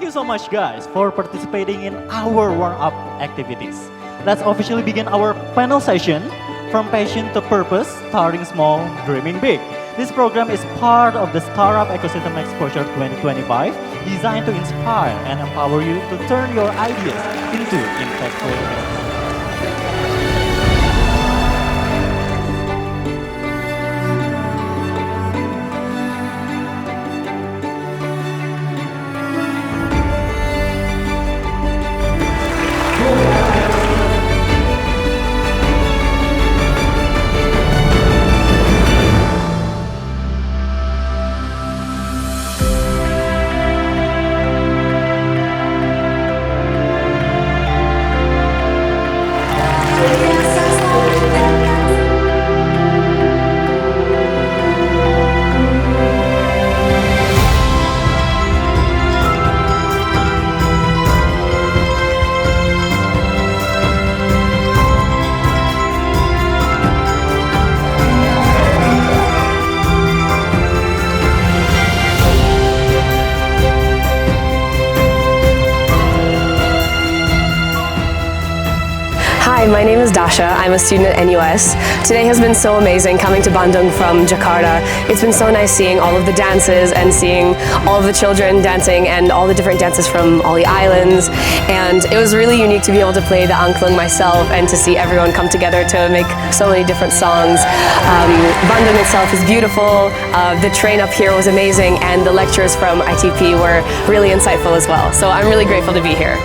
you so much, guys, for participating in our warm-up activities. Let's officially begin our panel session, From Passion to Purpose, Starting Small, Dreaming Big. This program is part of the Startup Ecosystem Exposure 2025, designed to inspire and empower you to turn your ideas into impactful business. Hi, my name is Dasha. I'm a student at NUS. Today has been so amazing coming to Bandung from Jakarta. It's been so nice seeing all of the dances and seeing all of the children dancing and all the different dances from all the islands. And it was really unique to be able to play the angklung myself and to see everyone come together to make so many different songs. Bandung itself is beautiful. The train up here was amazing, and the lectures from ITP were really insightful as well. So I'm really grateful to be here.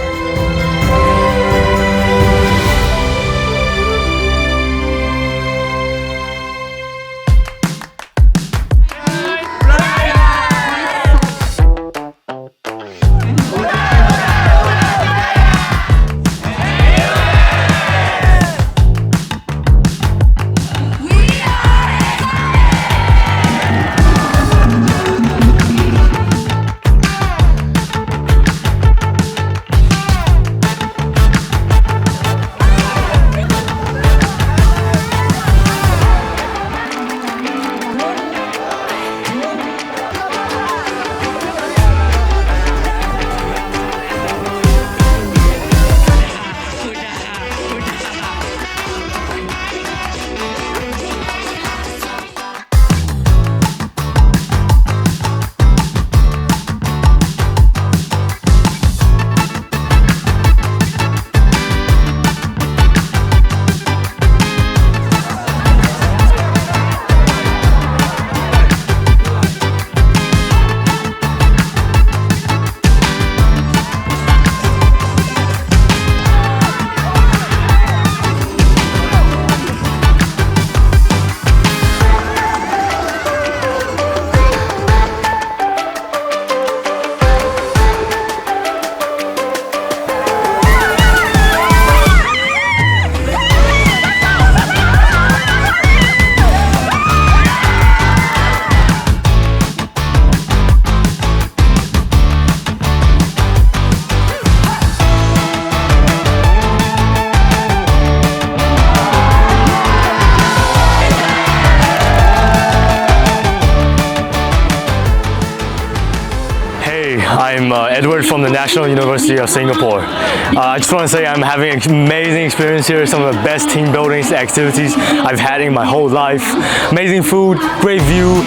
I'm Edward from the National University of Singapore. I just want to say I'm having an amazing experience here, some of the best team building activities I've had in my whole life. Amazing food, great view,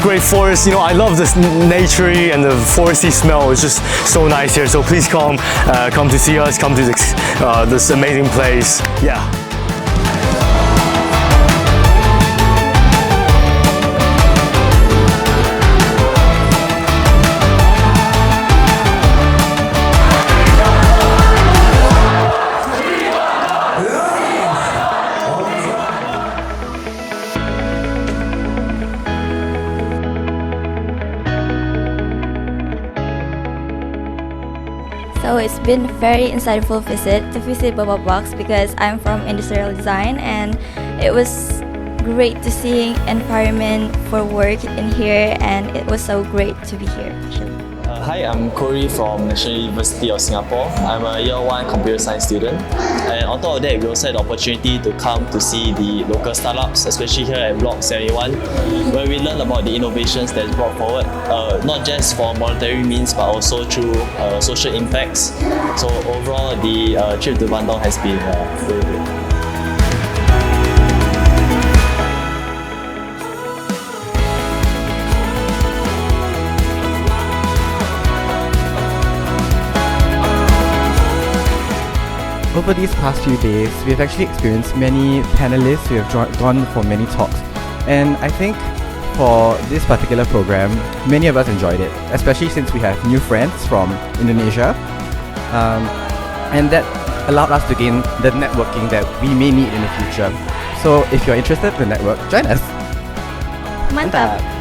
great forest. You know, I love this nature and the foresty smell. It's just so nice here. So please come to see us, come to this amazing place. Yeah. So it's been a very insightful visit to visit Boba Box because I'm from industrial design, and it was great to see environment for work in here, and it was so great to be here actually. Hi, I'm Corey from National University of Singapore. I'm a year 1 computer science student. And on top of that, we also had the opportunity to come to see the local startups, especially here at Block 71, where we learn about the innovations that's brought forward, not just for monetary means, but also through social impacts. So overall, the trip to Bandung has been very good. Over these past few days, we've actually experienced many panelists who have gone for many talks. And I think for this particular program, many of us enjoyed it, especially since we have new friends from Indonesia. And that allowed us to gain the networking that we may need in the future. So if you're interested in the network, join us. Mantap.